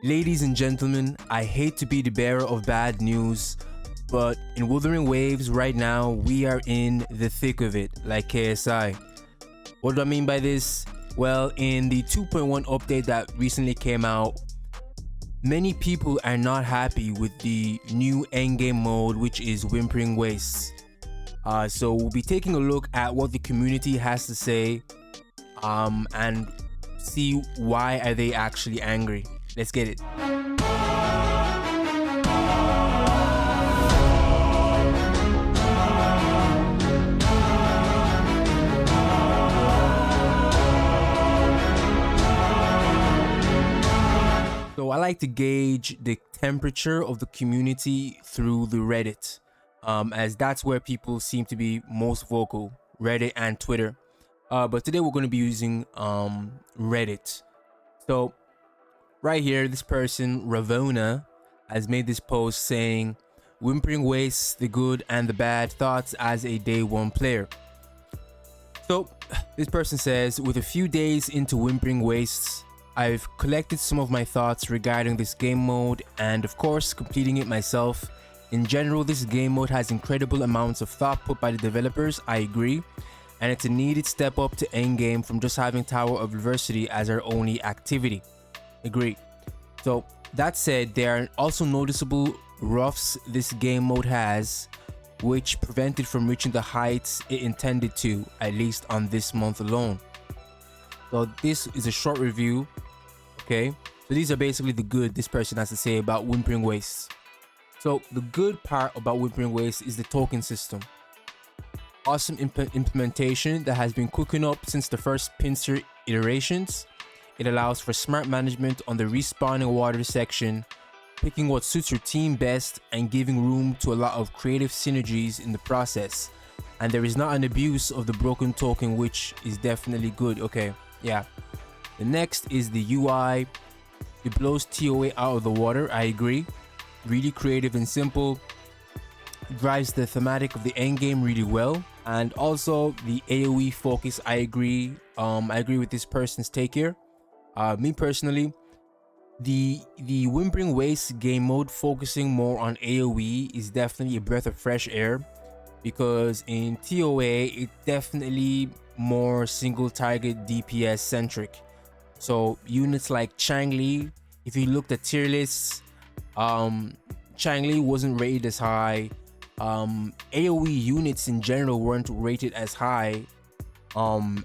Ladies and gentlemen, I hate to be the bearer of bad news, but in Wuthering Waves right now, we are in the thick of it, like KSI. What do I mean by this? Well, in the 2.1 update that recently came out, many people are not happy with the new endgame mode, which is Whimpering Waves. So we'll be taking a look at what the community has to say, and see why are they actually angry. Let's get it. So I like to gauge the temperature of the community through the Reddit, as that's where people seem to be most vocal, Reddit and Twitter. But today we're going to be using Reddit. So right here, this person, Ravona, has made this post saying, "Whimpering Wastes the good and the bad thoughts as a day one player." So this person says, "With a few days into Whimpering Wastes, I've collected some of my thoughts regarding this game mode and of course completing it myself. In general, this game mode has incredible amounts of thought put by the developers, I agree, and it's a needed step up to endgame from just having Tower of Adversity as our only activity. Agree." So that said, there are also noticeable roughs this game mode has, which prevent it from reaching the heights it intended to, at least on this month alone. So this is a short review. Okay, so these are basically the good this person has to say about Whimpering Wastes. So the good part about Whimpering Wastes is the token system. Awesome implementation that has been cooking up since the first pincer iterations. It allows for smart management on the respawning water section, picking what suits your team best and giving room to a lot of creative synergies in the process. And there is not an abuse of the broken token, which is definitely good. Okay, yeah. The next is the UI. It blows TOA out of the water, I agree. Really creative and simple. Drives the thematic of the endgame really well. And also the AoE focus, I agree. I agree with this person's take here. Me personally, the Whimpering Wastes game mode focusing more on AoE is definitely a breath of fresh air, because in TOA it definitely more single target DPS centric. So units like Changli, if you looked at tier lists, Changli wasn't rated as high. AoE units in general weren't rated as high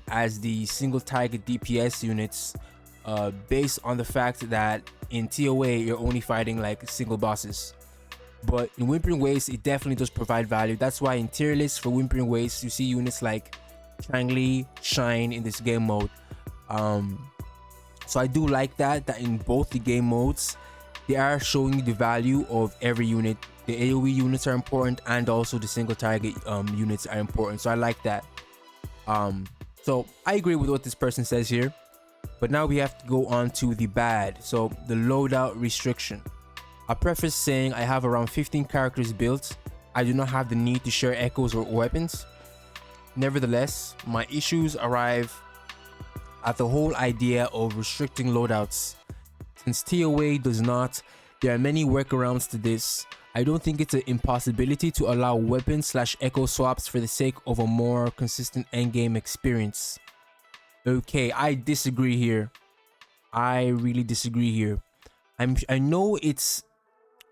as the single target DPS units, based on the fact that in TOA you're only fighting like single bosses. But in Whimpering Wastes it definitely does provide value. That's why in tier lists for Whimpering Wastes you see units like Changli shine in this game mode. So I do like that in both the game modes they are showing you the value of every unit. The AoE units are important and also the single target units are important. So I like that. So I agree with what this person says here. But now we have to go on to the bad. So the loadout restriction. I preface saying I have around 15 characters built. I do not have the need to share echoes or weapons. Nevertheless, my issues arrive at the whole idea of restricting loadouts. Since TOA does not, there are many workarounds to this. I don't think it's an impossibility to allow weapon/echo swaps for the sake of a more consistent endgame experience. Okay, I disagree here. I really disagree here. I know it's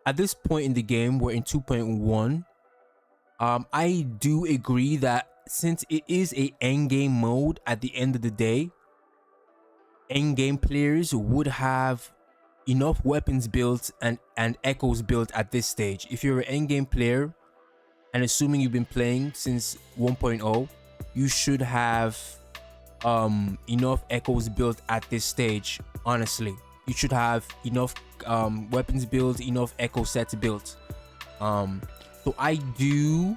at this point in the game, we're in 2.1. I do agree that since it is a endgame mode at the end of the day, endgame players would have enough weapons built and echoes built at this stage. If you're an endgame player, and assuming you've been playing since 1.0, you should have enough echoes built at this stage. Honestly, you should have enough weapons built, enough echo sets built. So I do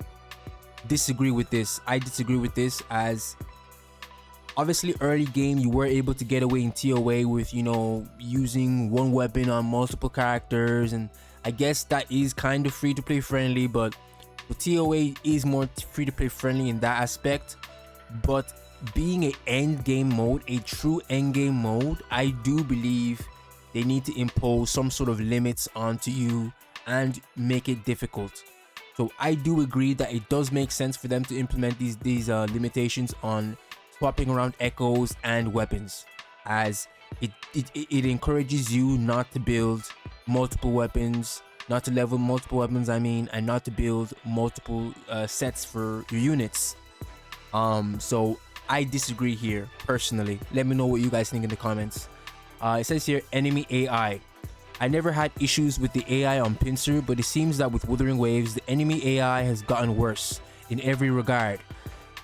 disagree with this. I disagree with this, as obviously early game you were able to get away in TOA with, you know, using one weapon on multiple characters, and I guess that is kind of free to play friendly, but TOA is more free to play friendly in that aspect. But being a end game mode, a true end game mode, I do believe they need to impose some sort of limits onto you and make it difficult. So I do agree that it does make sense for them to implement these limitations on swapping around echoes and weapons, as it encourages you not to build multiple weapons, not to level multiple weapons, and not to build multiple sets for your units. So I disagree here personally. Let me know what you guys think in the comments. It says here, enemy AI. I never had issues with the AI on Pincer, but it seems that with Wuthering Waves, the enemy AI has gotten worse in every regard.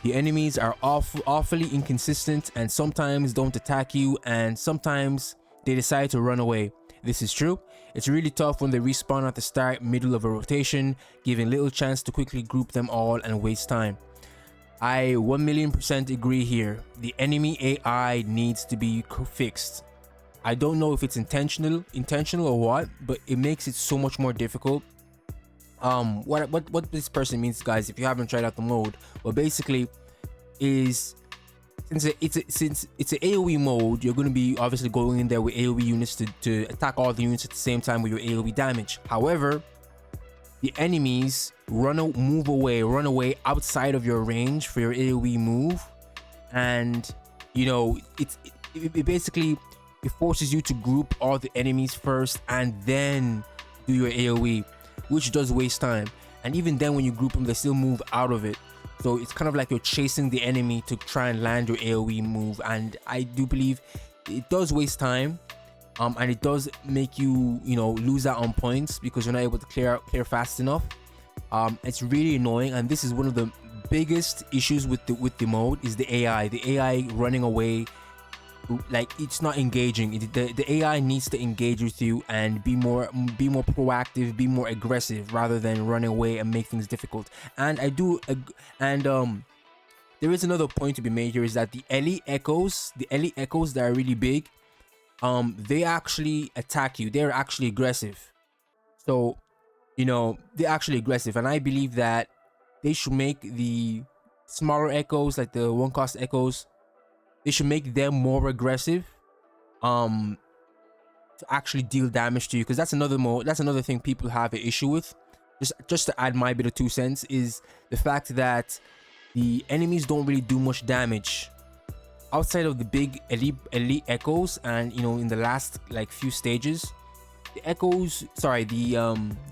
The enemies are awfully inconsistent and sometimes don't attack you, and sometimes they decide to run away. This is true. It's really tough when they respawn at the start, middle of a rotation, giving little chance to quickly group them all and waste time. I 1,000,000% agree here. The enemy AI needs to be fixed. I don't know if it's intentional or what, but it makes it so much more difficult. What this person means, guys, if you haven't tried out the mode, well, basically is since it's an AoE mode, you're going to be obviously going in there with AoE units to attack all the units at the same time with your AoE damage. However, the enemies run away outside of your range for your AoE move, and you know it basically it forces you to group all the enemies first and then do your AoE, which does waste time. And even then, when you group them, they still move out of it. So it's kind of like you're chasing the enemy to try and land your AoE move. And I do believe it does waste time. And it does make you, lose out on points because you're not able to clear fast enough. It's really annoying, and this is one of the biggest issues with the mode is the AI. The AI running away, like it's not engaging. The AI needs to engage with you and be more proactive, be more aggressive rather than running away and make things difficult. And there is another point to be made here, is that the elite echoes that are really big, they actually attack you. They're actually aggressive. So, they're actually aggressive, and I believe that they should make the smaller echoes, like the one cost echoes, they should make them more aggressive, to actually deal damage to you, because that's another thing people have an issue with. Just to add my bit of 2 cents, is the fact that the enemies don't really do much damage outside of the big elite echoes, and in the last few stages, the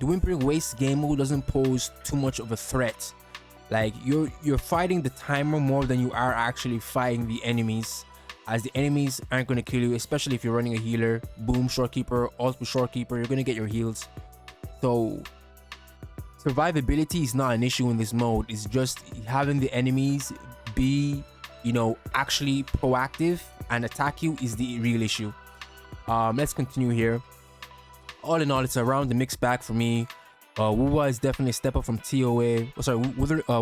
Whimpering Waste game mode doesn't pose too much of a threat. Like you're fighting the timer more than you are actually fighting the enemies, as the enemies aren't going to kill you, especially if you're running a healer. Boom, Shorekeeper, ult with Shorekeeper, you're going to get your heals. So survivability is not an issue in this mode. It's just having the enemies be actually proactive and attack you is the real issue. Let's continue here. All in all, it's around the mixed bag for me. WUWA is definitely a step up from TOA.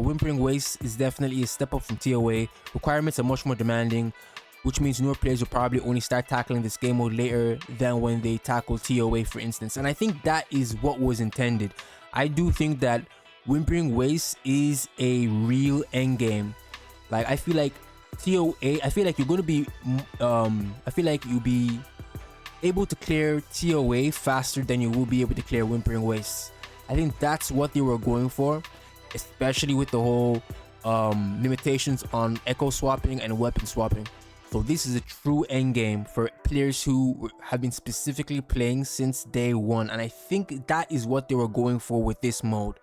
Whimpering Waste is definitely a step up from TOA. Requirements are much more demanding, which means newer players will probably only start tackling this game mode later than when they tackle TOA, for instance. And I think that is what was intended. I do think that Whimpering Waste is a real endgame. Like, I feel like TOA, I feel like you're going to be, I feel like you'll be able to clear TOA faster than you will be able to clear Whimpering Waste. I think that's what they were going for, especially with the whole limitations on echo swapping and weapon swapping. So this is a true endgame for players who have been specifically playing since day one, and I think that is what they were going for with this mode.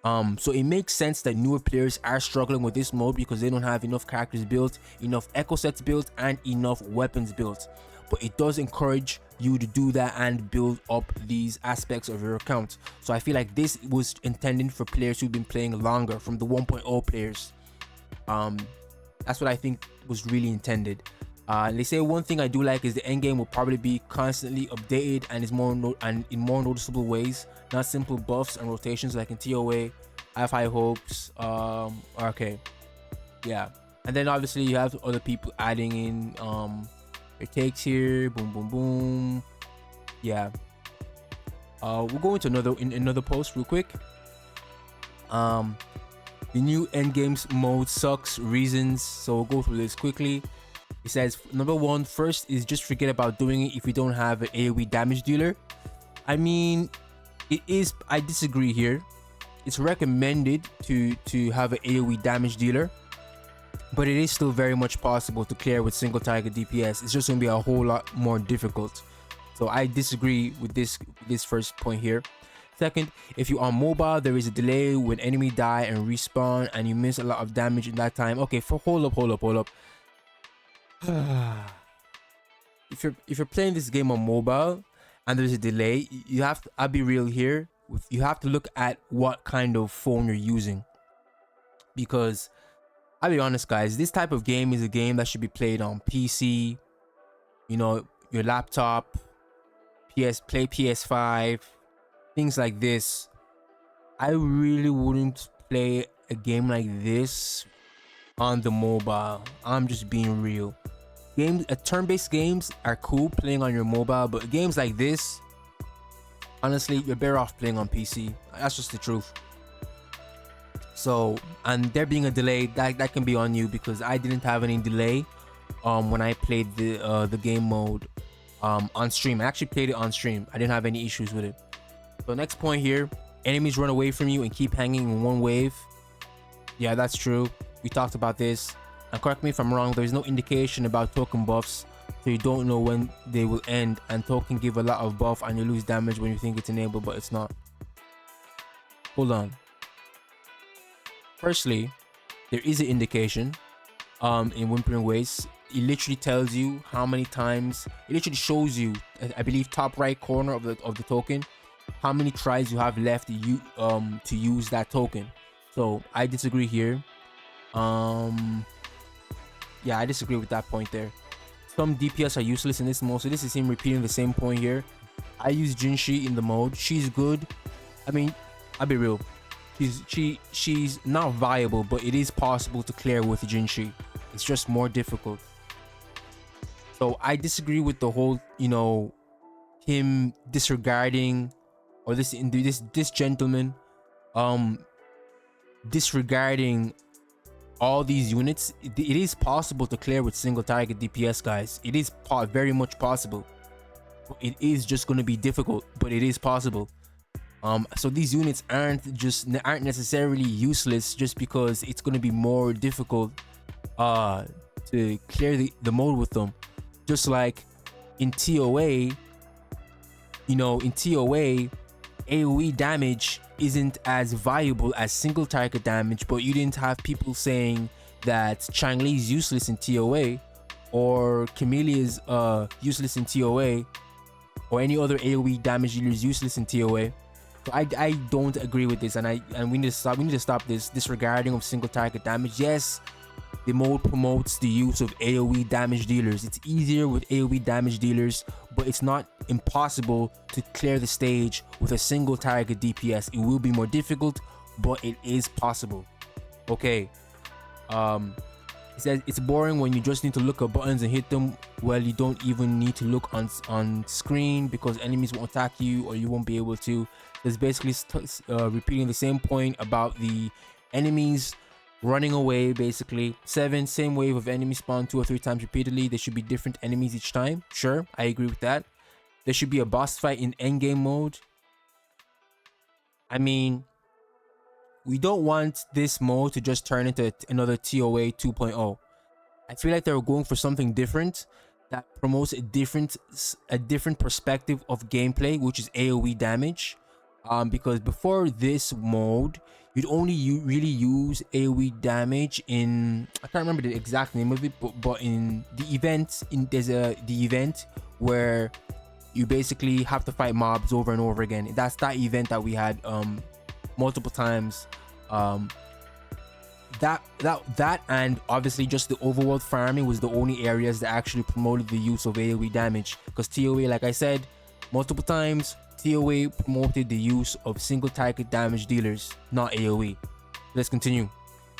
So it makes sense that newer players are struggling with this mode because they don't have enough characters built, enough echo sets built, and enough weapons built. But it does encourage you to do that and build up these aspects of your account. So I feel like this was intended for players who've been playing longer, from the 1.0 players. That's what I think was really intended. They say one thing I do like is the endgame will probably be constantly updated and is in more noticeable ways, not simple buffs and rotations like in TOA. I have high hopes. Okay, yeah. And then obviously you have other people adding in their takes here. Boom, boom, boom. Yeah. We'll go into another post real quick. The new endgames mode sucks. Reasons. So we'll go through this quickly. It says number one, first is just forget about doing it if you don't have an AoE damage dealer. I mean, it is, I disagree here. It's recommended to have an AoE damage dealer, but it is still very much possible to clear with single target DPS. It's just gonna be a whole lot more difficult. So I disagree with this first point here. Second, if you're on mobile, there is a delay when enemy die and respawn and you miss a lot of damage in that time. Okay, hold up. If you're playing this game on mobile and there's a delay, you have to, I'll be real here, you have to look at what kind of phone you're using. Because I'll be honest guys, this type of game is a game that should be played on PC, you know, your laptop, PS5, things like this. I really wouldn't play a game like this on the mobile. I'm just being real. Turn-based games are cool playing on your mobile, but games like this, honestly, you're better off playing on PC. That's just the truth. So, and there being a delay, that can be on you, because I didn't have any delay when I played the game mode on stream. I actually played it on stream. I didn't have any issues with it. So next point here, enemies run away from you and keep hanging in one wave. Yeah, that's true. We talked about this. And correct me if I'm wrong, there's no indication about token buffs, so you don't know when they will end, and token give a lot of buff and you lose damage when you think it's enabled, but it's not. Hold on. Firstly, there is an indication in Whimpering Waves. It literally tells you how many times, it literally shows you, I believe top right corner of the token, how many tries you have left to use that token. So I disagree here. Yeah, I disagree with that point there. Some DPS are useless in this mode, so this is him repeating the same point here. I use Jinshi in the mode. She's good. I mean, I'll be real. She's not viable, but it is possible to clear with Jinshi. It's just more difficult. So I disagree with the whole, you know, him disregarding, or this gentleman disregarding all these units. It is possible to clear with single target DPS, guys. It is very much possible. It is just going to be difficult, but it is possible. So these units aren't necessarily useless just because it's going to be more difficult to clear the mode with them. Just like in TOA, you know, in TOA, AoE damage isn't as viable as single target damage, but you didn't have people saying that Changli is useless in TOA, or Camellia is useless in TOA, or any other AoE damage dealer is useless in TOA. So I don't agree with this, and we need to stop this disregarding of single target damage. Yes, the mode promotes the use of AoE damage dealers. It's easier with AoE damage dealers, but it's not impossible to clear the stage with a single target DPS. It will be more difficult, but it is possible. Okay. It says it's boring when you just need to look at buttons and hit them. Well, you don't even need to look on screen because enemies won't attack you, or you won't be able to. It's basically repeating the same point about the enemies running away. Basically, same wave of enemy spawn 2 or 3 times repeatedly. There should be different enemies each time. Sure, I agree with that. There should be a boss fight in endgame mode. I mean, we don't want this mode to just turn into another TOA 2.0. I feel like they were going for something different that promotes a different perspective of gameplay, which is AoE damage. Because before this mode, you'd only really use AoE damage in, I can't remember the exact name of it, but in the event, there's the event where you basically have to fight mobs over and over again. That's that event that we had multiple times. That and obviously just the overworld farming was the only areas that actually promoted the use of AoE damage, because TOA, like I said multiple times, TOA promoted the use of single target damage dealers, not AoE. Let's continue.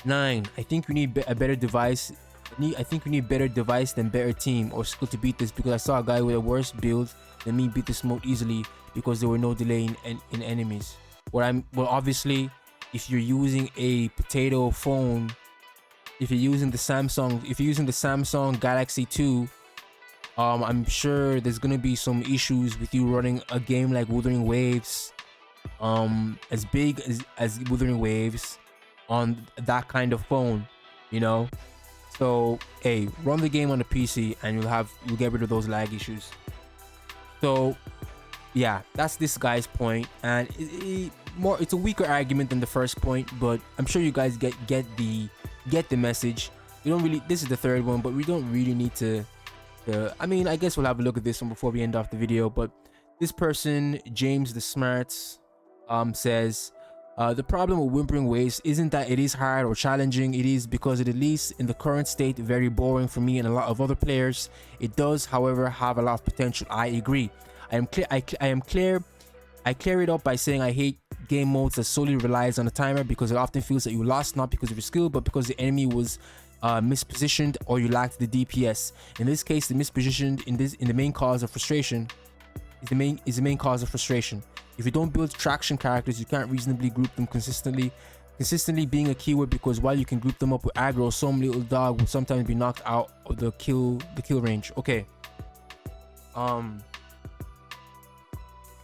9. I think we need a better device. I think we need better device than better team or skill to beat this, because I saw a guy with a worse build than me beat this mode easily because there were no delay in enemies. Well, obviously, if you're using a potato phone, if you're using the Samsung Galaxy 2, I'm sure there's gonna be some issues with you running a game like Wuthering Waves, as big as Wuthering Waves on that kind of phone, you know. So hey, run the game on the PC and you'll get rid of those lag issues. So yeah, that's this guy's point, and it's a weaker argument than the first point, but I'm sure you guys get the message. We don't really, this is the third one, but we don't really need to I mean, I guess we'll have a look at this one before we end off the video. But this person, James the Smarts, says the problem with Whimpering Waves isn't that it is hard or challenging. It is because it, at least in the current state, very boring for me and a lot of other players. It does, however, have a lot of potential. I agree. I clear it up by saying I hate game modes that solely relies on a timer, because it often feels that you lost not because of your skill, but because the enemy was mispositioned or you lacked the DPS. In this case, the mispositioned in the main cause of frustration is the main cause of frustration. If you don't build traction characters, you can't reasonably group them consistently. Consistently being a keyword, because while you can group them up with aggro, some little dog will sometimes be knocked out of the kill range. Okay. I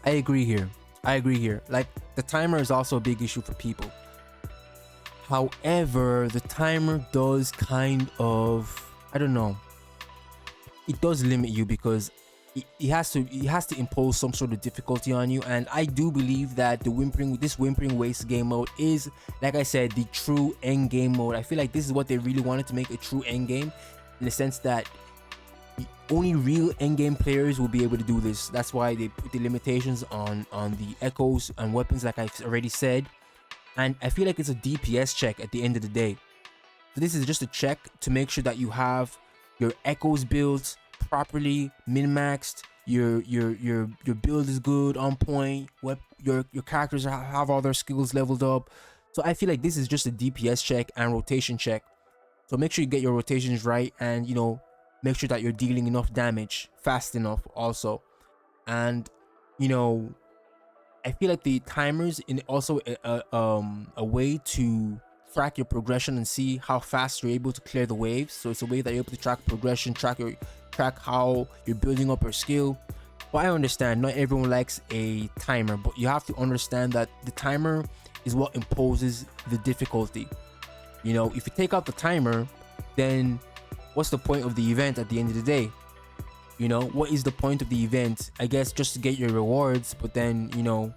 agree here. Like, the timer is also a big issue for people. However, the timer does kind of, I don't know, it does limit you, because it has to impose some sort of difficulty on you. And I do believe that this Whimpering Waves game mode is, like I said, the true end game mode. I feel like this is what they really wanted to make, a true end game, in the sense that only real endgame players will be able to do this. That's why they put the limitations on the echoes and weapons, like I've already said. And I feel like it's a DPS check at the end of the day. So this is just a check to make sure that you have your echoes built properly, min-maxed, your build is good, on point, your characters have all their skills leveled up. So I feel like this is just a DPS check and rotation check. So make sure you get your rotations right, and you know, make sure that you're dealing enough damage fast enough also. And you know, I feel like the timers in also a way to track your progression and see how fast you're able to clear the waves. So it's a way that you're able to track progression, track how you're building up your skill. But I understand not everyone likes a timer, but you have to understand that the timer is what imposes the difficulty. You know, if you take out the timer, then what's the point of the event at the end of the day? You know, what is the point of the event? I guess just to get your rewards, but then, you know,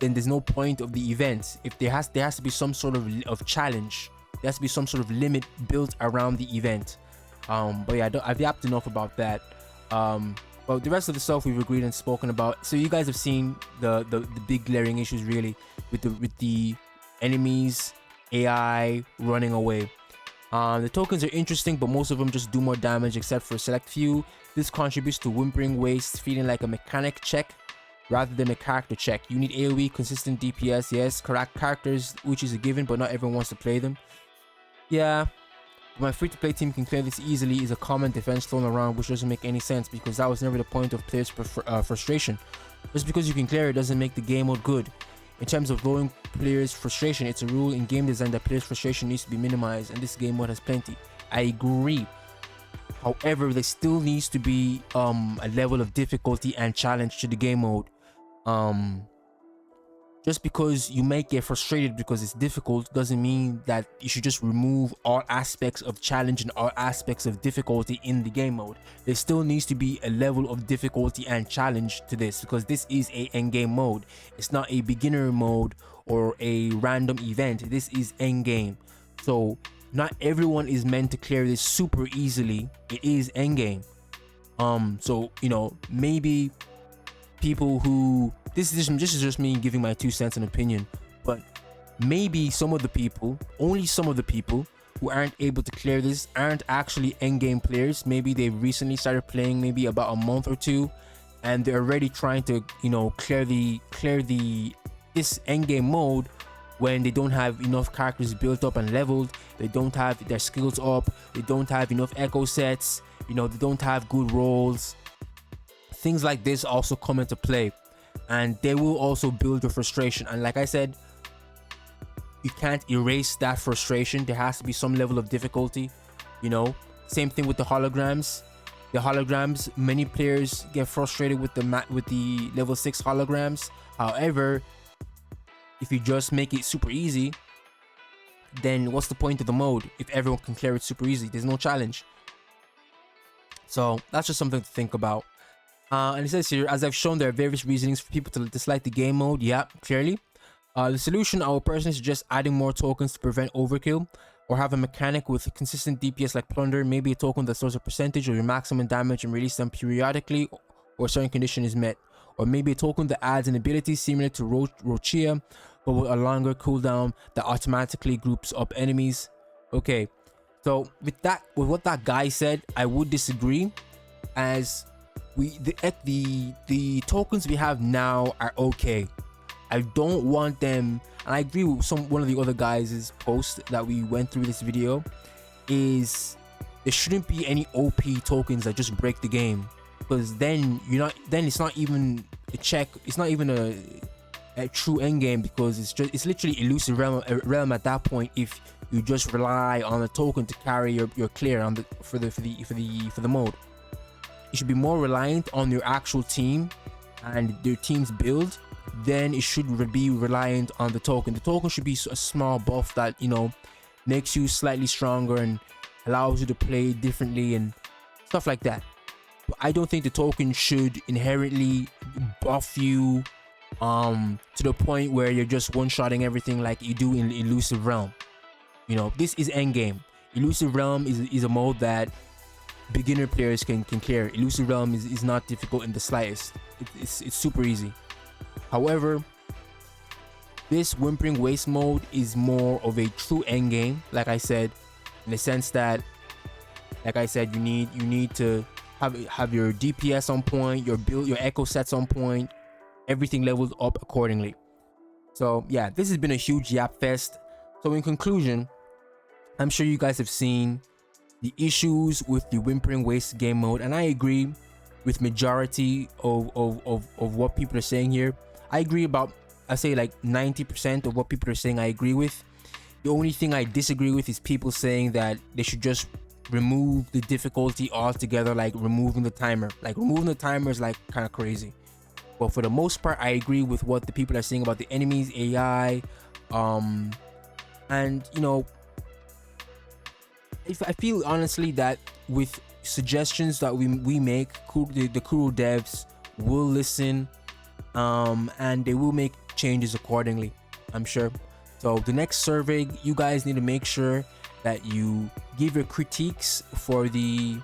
then there's no point of the event. If there has to be some sort of challenge. There has to be some sort of limit built around the event. But yeah, I've yapped enough about that. But the rest of the stuff we've agreed and spoken about. So you guys have seen the big glaring issues really with the enemies, AI running away. The tokens are interesting, but most of them just do more damage except for a select few. This contributes to Whimpering Waves feeling like a mechanic check rather than a character check. You need AoE, consistent DPS, yes, correct characters, which is a given, but not everyone wants to play them. Yeah, my free-to-play team can clear this easily is a common defense thrown around, which doesn't make any sense, because that was never the point of players' frustration. Just because you can clear it doesn't make the game mode good. In terms of lowering players' frustration, it's a rule in game design that players' frustration needs to be minimized, and this game mode has plenty. I agree. However, there still needs to be a level of difficulty and challenge to the game mode. Just because you might get frustrated because it's difficult doesn't mean that you should just remove all aspects of challenge and all aspects of difficulty in the game mode. There still needs to be a level of difficulty and challenge to this, because this is a endgame mode. It's not a beginner mode or a random event. This is endgame. So not everyone is meant to clear this super easily. It is endgame. So you know, maybe people who this is just me giving my 2 cents and opinion, but maybe some of the people, only some of the people who aren't able to clear this aren't actually endgame players. Maybe they recently started playing, maybe about a month or two, and they're already trying to, you know, clear this endgame mode when they don't have enough characters built up and leveled. They don't have their skills up. They don't have enough echo sets. You know, they don't have good rolls. Things like this also come into play, and they will also build your frustration. And like I said, you can't erase that frustration. There has to be some level of difficulty, you know. Same thing with the holograms. The holograms, many players get frustrated with the level 6 holograms. However, if you just make it super easy, then what's the point of the mode if everyone can clear it super easy? There's no challenge. So that's just something to think about. And it says here, as I've shown, there are various reasonings for people to dislike the game mode. Yeah, clearly. The solution, I would personally suggest adding more tokens to prevent overkill, or have a mechanic with consistent DPS like plunder, maybe a token that stores a percentage of your maximum damage and release them periodically or a certain condition is met, or maybe a token that adds an ability similar to Rochia but with a longer cooldown that automatically groups up enemies. Okay, so with what that guy said, I would disagree, as the tokens we have now are okay. I don't want them, and I agree with one of the other guys' post that we went through this video, is there shouldn't be any OP tokens that just break the game, because then it's not even a check, it's not even a true endgame, because it's literally elusive realm at that point if you just rely on a token to carry your clear on for the mode. You should be more reliant on your actual team and their team's build. Then it should be reliant on the token. The token should be a small buff that, you know, makes you slightly stronger and allows you to play differently and stuff like that. But I don't think the token should inherently buff you to the point where you're just one-shotting everything like you do in Elusive Realm. You know, this is endgame. Elusive Realm is a mode that beginner players can clear. Elusive Realm is not difficult in the slightest. It's super easy. However, this Whimpering Waste mode is more of a true endgame, like I said, in the sense that, like I said, you need to have your DPS on point, your echo sets on point, everything leveled up accordingly. So yeah, this has been a huge yap fest. So in conclusion, I'm sure you guys have seen the issues with the Whimpering Waste game mode, and I agree with majority of what people are saying here. I agree about, I say like 90% of what people are saying I agree with. The only thing I disagree with is people saying that they should just remove the difficulty altogether, like removing the timer. Like removing the timer is like kind of crazy. But for the most part, I agree with what the people are saying about the enemies, AI, and you know, if I feel honestly that with suggestions that we make, the KURO devs will listen, and they will make changes accordingly, I'm sure. So the next survey, you guys need to make sure that you give your critiques for the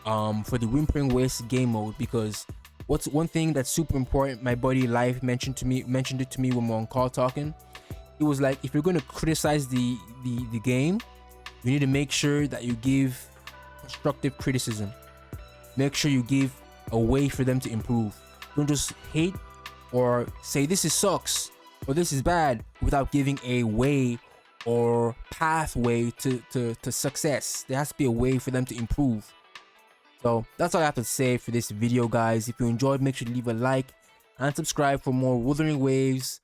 Whimpering Waste game mode, because what's one thing that's super important, my buddy Life mentioned it to me when we were on call talking. It was like, if you're going to criticize the game, you need to make sure that you give constructive criticism. Make sure you give a way for them to improve. Don't just hate or say this sucks or this is bad without giving a way or pathway to success. There has to be a way for them to improve. So that's all I have to say for this video, guys. If you enjoyed, make sure to leave a like and subscribe for more Wuthering Waves